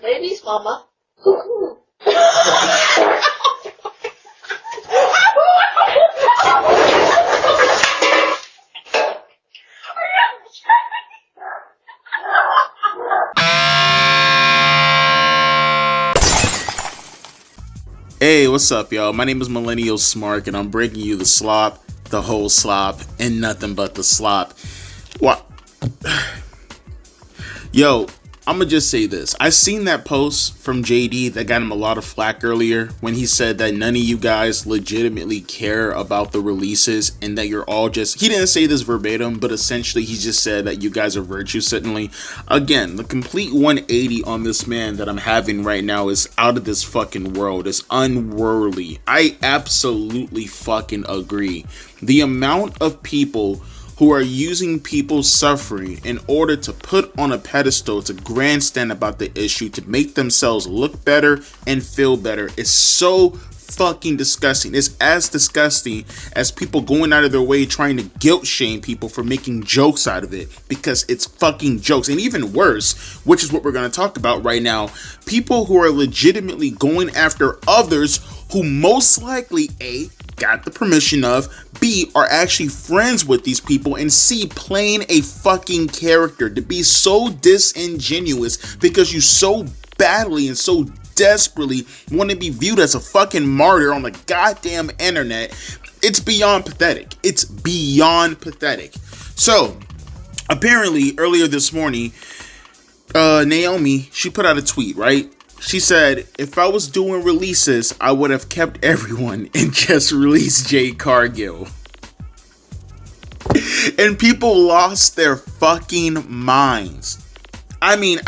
Babies, mama. Hey, what's up, y'all? My name is Millennial Smark, and I'm bringing you the slop, the whole slop, and nothing but the slop. What? Yo, I'ma just say this. I seen that post from JD that got him a lot of flack earlier when he said that none of you guys legitimately care about the releases and that you're all just... He didn't say this verbatim, but essentially he just said that you guys are virtue signaling. Again, the complete 180 on this man that I'm having right now is out of this fucking world. It's unworldly. I absolutely fucking agree. The amount of people who are using people's suffering in order to put on a pedestal to grandstand about the issue to make themselves look better and feel better is so fucking disgusting. It's as disgusting as people going out of their way trying to guilt shame people for making jokes out of it, because it's fucking jokes. And even worse, which is what we're going to talk about right now, people who are legitimately going after others who most likely A, got the permission of, B, are actually friends with these people, and C, playing a fucking character. To be so disingenuous because you so badly and so desperately want to be viewed as a fucking martyr on the goddamn internet, it's beyond pathetic. It's beyond pathetic. So, apparently, earlier this morning, Naomi, she put out a tweet, right? She said, if I was doing releases, I would have kept everyone and just released Jade Cargill. And people lost their fucking minds. I mean,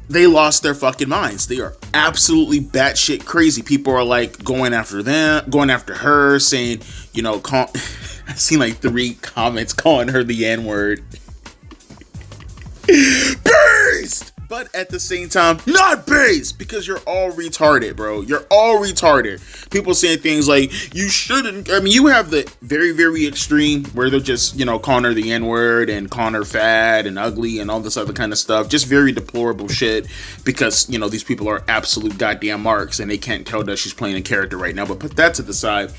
they lost their fucking minds. They are absolutely batshit crazy. People are like going after her, saying, you know, I've seen like 3 comments calling her the N-word. Beast! But at the same time, not based, because you're all retarded, bro. You're all retarded. People saying things like, you shouldn't. I mean, you have the very, very extreme where they're just, you know, calling her the N-word and calling her fat and ugly and all this other kind of stuff. Just very deplorable shit, because, you know, these people are absolute goddamn marks and they can't tell that she's playing a character right now. But put that to the side.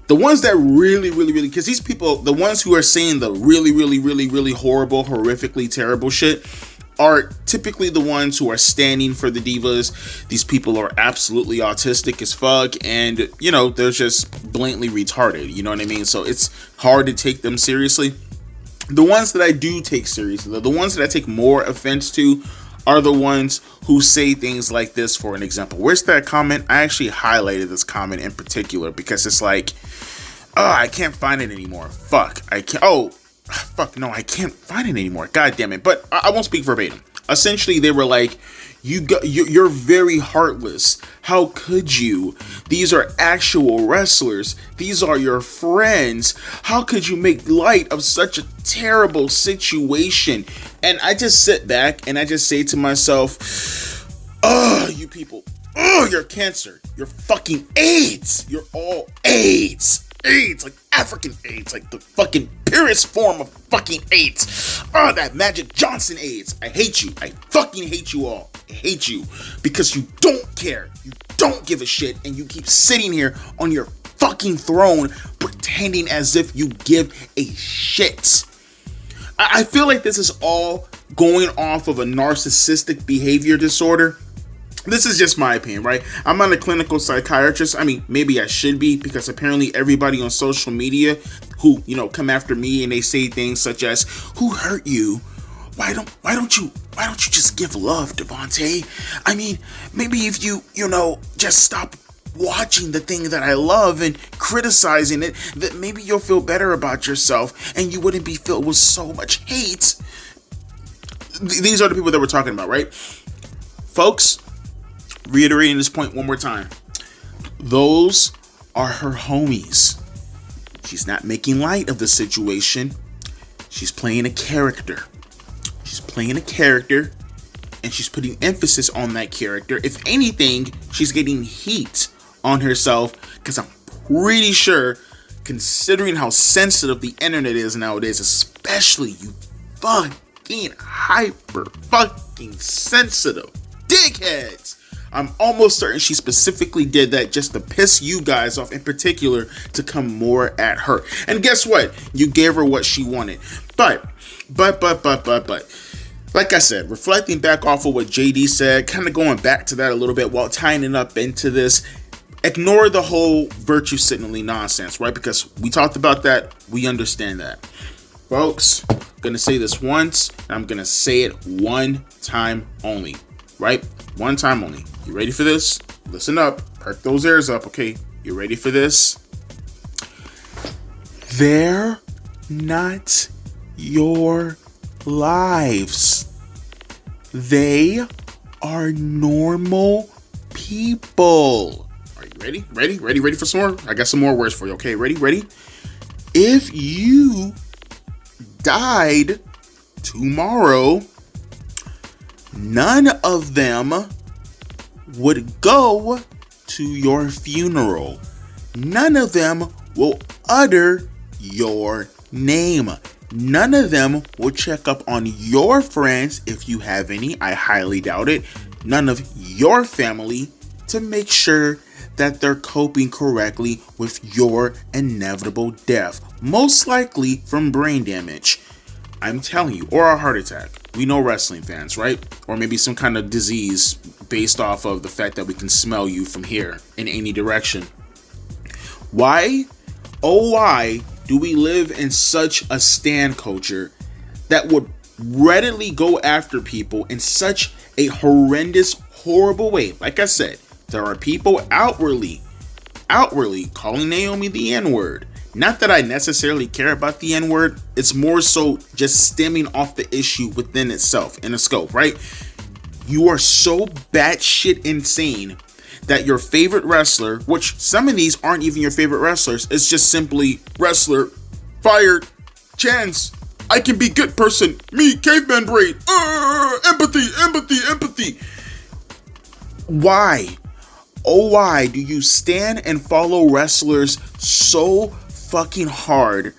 The ones that really, because these people, the ones who are saying the really horrible, horrifically terrible shit, are typically the ones who are standing for the divas. These people are absolutely autistic as fuck, and, you know, they're just blatantly retarded, you know what I mean? So it's hard to take them seriously. The ones that I do take seriously, the ones that I take more offense to, are the ones who say things like this. For an example, where's that comment? I actually highlighted this comment in particular because it's like, oh, I can't find it anymore. Fuck, I can't. Oh, fuck, no, I can't find it anymore. God damn it. But I won't speak verbatim. Essentially, they were like, you're very heartless. How could you? These are actual wrestlers. These are your friends. How could you make light of such a terrible situation? And I just sit back and I just say to myself, oh, you people, oh, you're cancer. You're fucking AIDS. You're all AIDS. AIDS, like African AIDS, like the fucking purest form of fucking AIDS. Oh, that Magic Johnson AIDS. I hate you. I fucking hate you all. I hate you because you don't care. You don't give a shit, and you keep sitting here on your fucking throne pretending as if you give a shit. I feel like this is all going off of a narcissistic behavior disorder. This is just my opinion, right? I'm not a clinical psychiatrist. I mean, maybe I should be, because apparently everybody on social media who, you know, come after me and they say things such as, who hurt you? Why don't you just give love, Devontae? I mean, maybe if you know, just stop watching the thing that I love and criticizing it, that maybe you'll feel better about yourself and you wouldn't be filled with so much hate. These are the people that we're talking about, right? Folks, reiterating this point one more time. Those are her homies. She's not making light of the situation. She's playing a character. She's playing a character, and she's putting emphasis on that character. If anything, she's getting heat on herself, because I'm pretty sure, considering how sensitive the internet is nowadays, especially you fucking hyper fucking sensitive dickheads. I'm almost certain she specifically did that just to piss you guys off in particular, to come more at her. And guess what? You gave her what she wanted. But, like I said, reflecting back off of what JD said, kind of going back to that a little bit while tying it up into this, ignore the whole virtue signaling nonsense, right? Because we talked about that. We understand that. Folks, I'm going to say this once, and I'm going to say it one time only, right? One time only. You ready for this? Listen up. Perk those ears up, okay? You ready for this? They're not your lives. They are normal people. Are you ready? Ready for some more? I got some more words for you, okay? Ready? If you died tomorrow, none of them would go to your funeral. None of them will utter your name. None of them will check up on your friends, if you have any. I highly doubt it. None of your family, to make sure that they're coping correctly with your inevitable death. Most likely from brain damage. I'm telling you, or a heart attack. We know wrestling fans, right? Or maybe some kind of disease based off of the fact that we can smell you from here in any direction. Why? Oh, why do we live in such a stan culture that would readily go after people in such a horrendous, horrible way? Like I said, there are people outwardly calling Naomi the N-word. Not that I necessarily care about the N-word. It's more so just stemming off the issue within itself, in a scope, right? You are so batshit insane that your favorite wrestler, which some of these aren't even your favorite wrestlers, it's just simply wrestler, fired, chance, I can be good person, me, caveman brain, empathy. Why? Oh, why do you stand and follow wrestlers so fucking hard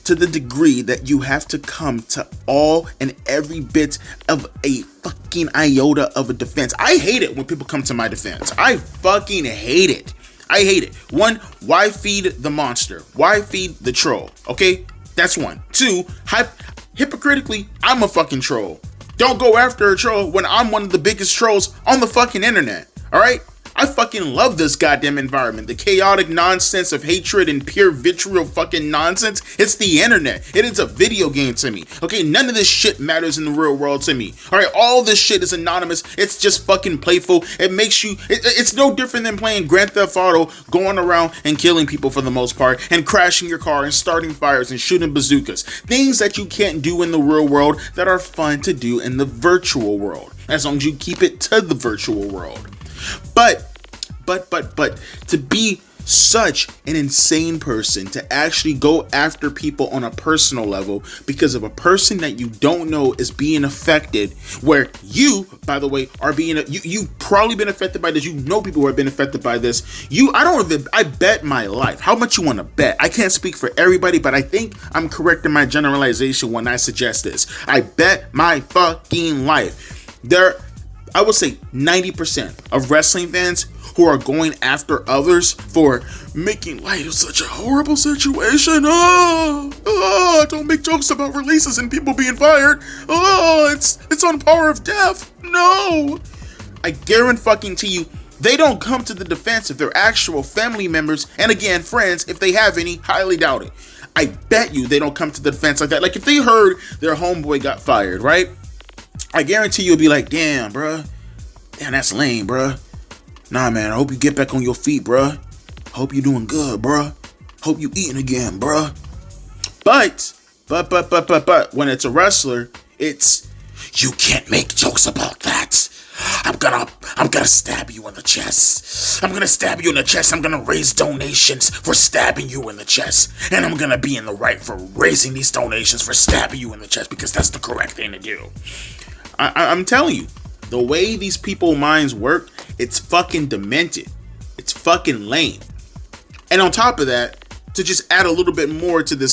to the degree that you have to come to all and every bit of a fucking iota of a defense? I hate it when people come to my defense. I fucking hate it. I hate it. One, why feed the monster? Why feed the troll? Okay, that's one. Two, hypocritically, I'm a fucking troll. Don't go after a troll when I'm one of the biggest trolls on the fucking internet. All right? I fucking love this goddamn environment. The chaotic nonsense of hatred and pure vitriol fucking nonsense. It's the internet. It is a video game to me. Okay, none of this shit matters in the real world to me. Alright, all this shit is anonymous. It's just fucking playful. It makes you, it's no different than playing Grand Theft Auto, going around and killing people for the most part, and crashing your car and starting fires and shooting bazookas. Things that you can't do in the real world that are fun to do in the virtual world. As long as you keep it to the virtual world. But to be such an insane person, to actually go after people on a personal level because of a person that you don't know is being affected, where you, by the way, are being, you've probably been affected by this. You know people who have been affected by this. I bet my life. How much you want to bet? I can't speak for everybody, but I think I'm correct in my generalization when I suggest this. I bet my fucking life. I would say 90% of wrestling fans who are going after others for making light of such a horrible situation. Don't make jokes about releases and people being fired. It's on par of death. No. I guarantee you, they don't come to the defense of their actual family members, and again, friends, if they have any, highly doubt it. I bet you they don't come to the defense like that. Like if they heard their homeboy got fired, right? I guarantee you'll be like, damn, bruh. Damn, that's lame, bruh. Nah, man, I hope you get back on your feet, bruh. Hope you doing good, bruh. Hope you eating again, bruh. But, when it's a wrestler, it's, you can't make jokes about that. I'm gonna stab you in the chest. I'm gonna stab you in the chest. I'm gonna raise donations for stabbing you in the chest. And I'm gonna be in the right for raising these donations for stabbing you in the chest because that's the correct thing to do. I'm telling you, the way these people's minds work, it's fucking demented. It's fucking lame. And on top of that, to just add a little bit more to the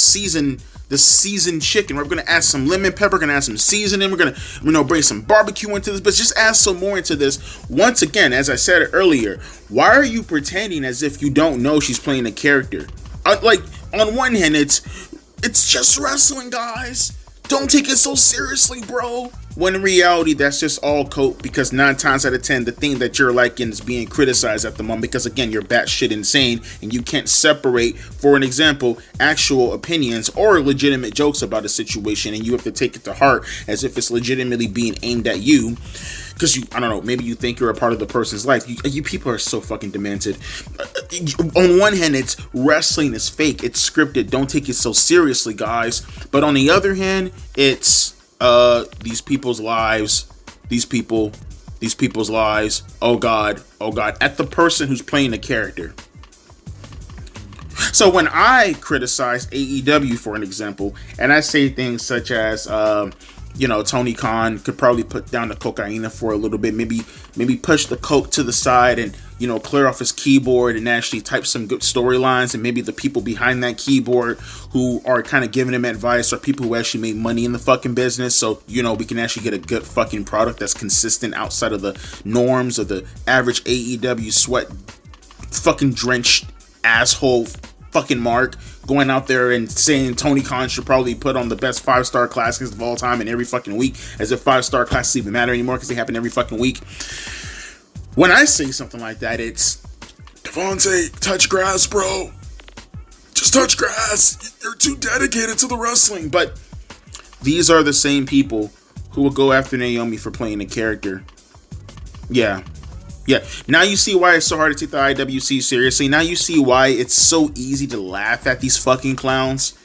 this seasoned chicken. We're gonna add some lemon pepper, gonna add some seasoning. We're gonna bring some barbecue into this, but just add some more into this. Once again, as I said earlier, why are you pretending as if you don't know she's playing a character? Like, on one hand, it's just wrestling, guys. Don't take it so seriously, bro. When in reality, that's just all cope, because 9 times out of 10, the thing that you're liking is being criticized at the moment, because again, you're batshit insane and you can't separate, for an example, actual opinions or legitimate jokes about a situation, and you have to take it to heart as if it's legitimately being aimed at you. Because I don't know, maybe you think you're a part of the person's life. You people are so fucking demented. On one hand, it's wrestling is fake, it's scripted, don't take it so seriously, guys. But on the other hand, it's these people's lives, these people's lives. Oh God, at the person who's playing the character. So when I criticize AEW, for an example, and I say things such as, Tony Khan could probably put down the cocaine for a little bit, maybe push the coke to the side and, clear off his keyboard and actually type some good storylines, and maybe the people behind that keyboard who are kind of giving him advice are people who actually make money in the fucking business, so, we can actually get a good fucking product that's consistent outside of the norms of the average AEW sweat fucking drenched asshole fucking Mark going out there and saying Tony Khan should probably put on the best 5-star classics of all time and every fucking week, as if 5-star classics even matter anymore because they happen every fucking week. When I say something like that, it's Devontae, touch grass, bro. Just touch grass. You're too dedicated to the wrestling. But these are the same people who will go after Naomi for playing a character. Yeah. Now you see why it's so hard to take the IWC seriously. Now you see why it's so easy to laugh at these fucking clowns.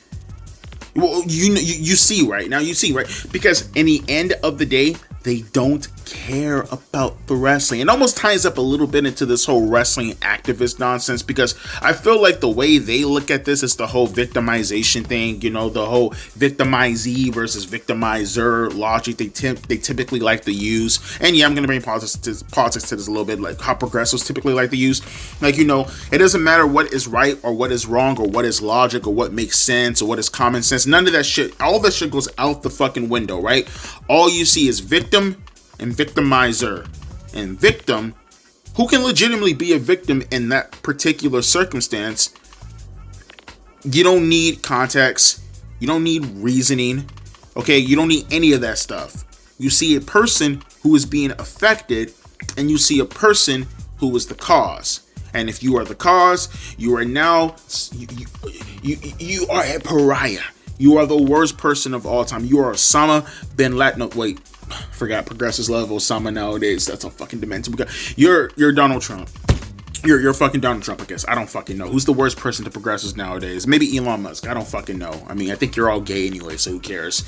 Well, you see, right? Now you see, right? Because in the end of the day, they don't care about the wrestling. It almost ties up a little bit into this whole wrestling activist nonsense, because I feel like the way they look at this is the whole victimization thing, the whole victimizee versus victimizer logic they typically like to use. And yeah, I'm going to bring politics to this a little bit, like how progressives typically like to use. Like, it doesn't matter what is right or what is wrong or what is logic or what makes sense or what is common sense. None of that shit, all that shit goes out the fucking window, right? All you see is victim and victimizer. And victim, who can legitimately be a victim in that particular circumstance? You don't need context, you don't need reasoning, okay? You don't need any of that stuff. You see a person who is being affected, and you see a person who is the cause. And if you are the cause, you are now you are a pariah. You are the worst person of all time. You are Osama bin Laden. No, wait, forgot progressives love Osama nowadays. That's a fucking demented. You're Donald Trump. You're fucking Donald Trump, I guess. I don't fucking know. Who's the worst person to progressives nowadays? Maybe Elon Musk. I don't fucking know. I mean, I think you're all gay anyway, so who cares?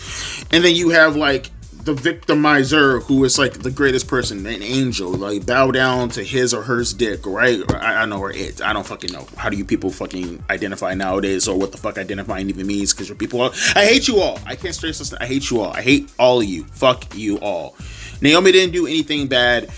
And then you have like the victimizer, who is like the greatest person, an angel, like bow down to his or her dick, right? I know, or it. I don't fucking know. How do you people fucking identify nowadays, or what the fuck identifying even means? Because you're people. I hate you all. I can't stress this. I hate you all. I hate all of you. Fuck you all. Naomi didn't do anything bad.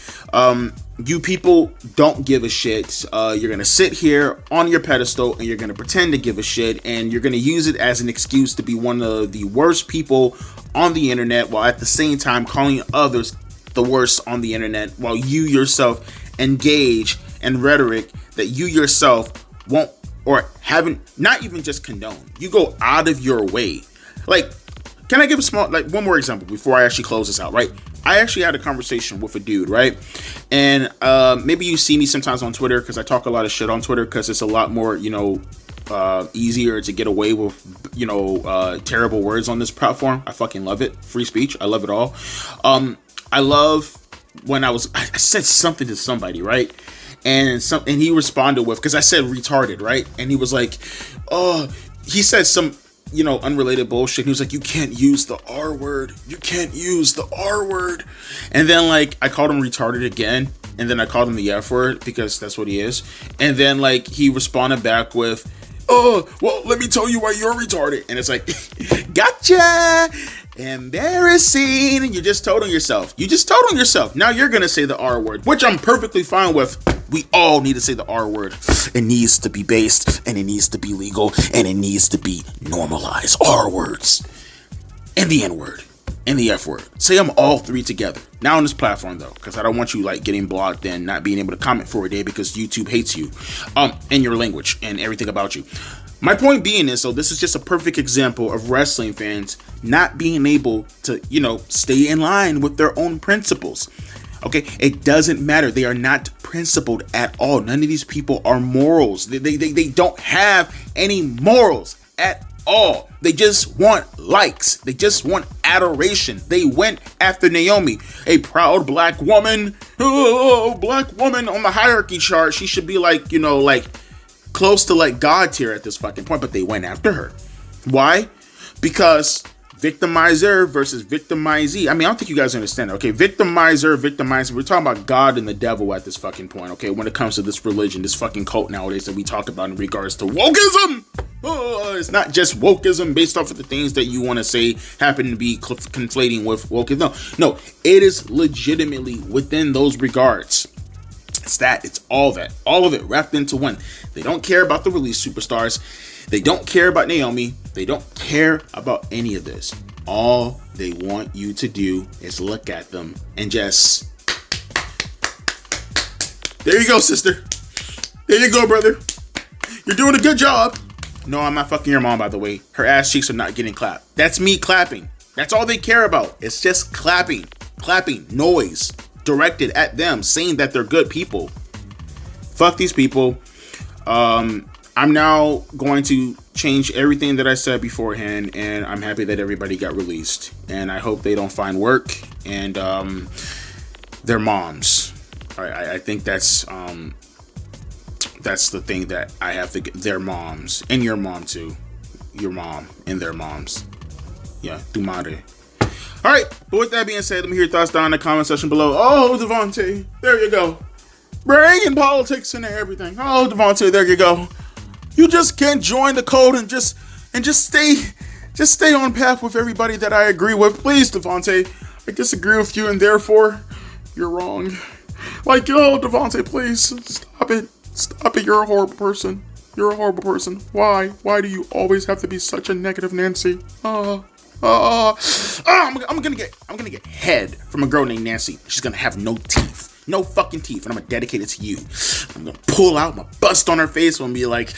You people don't give a shit. You're gonna sit here on your pedestal and you're gonna pretend to give a shit, and you're gonna use it as an excuse to be one of the worst people on the internet, while at the same time calling others the worst on the internet, while you yourself engage in rhetoric that you yourself won't or haven't not even just condone. You go out of your way. Like, can I give a small, like, one more example before I actually close this out, right? I actually had a conversation with a dude, right? And maybe you see me sometimes on Twitter, because I talk a lot of shit on Twitter, because it's a lot more, easier to get away with, terrible words on this platform. I fucking love it. Free speech. I love it all. I love when I said something to somebody, right? And he responded with, because I said retarded, right? And he was like, he said some, unrelated bullshit. He was like, you can't use the R word. You can't use the R word. And then, like, I called him retarded again. And then I called him the F word, because that's what he is. And then, like, he responded back with, oh, well, let me tell you why you're retarded. And it's like, gotcha. Embarrassing. And you just told on yourself. Now you're going to say the R word, which I'm perfectly fine with. We all need to say the R word. It needs to be based, and it needs to be legal, and it needs to be normalized. R words. And the N word. And the F word. Say them all three together. Now on this platform though, because I don't want you like getting blocked and not being able to comment for a day because YouTube hates you. And your language and everything about you. My point being is, so this is just a perfect example of wrestling fans not being able to, stay in line with their own principles. Okay, it doesn't matter. They are not principled at all. None of these people are morals. They don't have any morals at all. They just want likes. They just want adoration. They went after Naomi, a proud black woman. Oh, black woman on the hierarchy chart. She should be like, close to like God tier at this fucking point, but they went after her. Why? Because victimizer versus victimizee. I don't think you guys understand that. Okay, victimizer. We're talking about God and the devil at this fucking point. Okay, when it comes to this religion, this fucking cult nowadays that we talk about in regards to wokeism. It's not just wokeism based off of the things that you want to say happen to be conflating with wokeism. No, it is legitimately within those regards. It's all of it wrapped into one. They don't care about the release superstars. They don't care about Naomi. They don't care about any of this. All they want you to do is look at them and just, there you go, sister. There you go, brother. You're doing a good job. No, I'm not fucking your mom, by the way. Her ass cheeks are not getting clapped. That's me clapping. That's all they care about. It's just clapping noise directed at them, saying that they're good people. Fuck these people. I'm now going to change everything that I said beforehand, and I'm happy that everybody got released. And I hope they don't find work and their moms. All right, I think that's the thing that I have to get. Their moms and your mom too. Your mom and their moms. Yeah, tu madre. All right, but with that being said, let me hear your thoughts down in the comment section below. Oh, Devontae, there you go. Bringing politics into everything. Oh, Devontae, there you go. You just can't join the code and just stay on path with everybody that I agree with. Please, Devontae, I disagree with you and therefore you're wrong. Like, yo, Devontae, please stop it. Stop it. You're a horrible person. You're a horrible person. Why? Why do you always have to be such a negative Nancy? I'm gonna get head from a girl named Nancy. She's gonna have no teeth. No fucking teeth, and I'm gonna dedicate it to you. I'm gonna pull out my bust on her face and be like,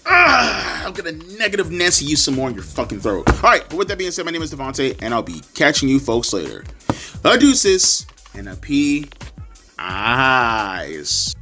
I'm gonna negative Nancy you some more in your fucking throat. Alright, but with that being said, my name is Devontae, and I'll be catching you folks later. A deuces and a P eyes.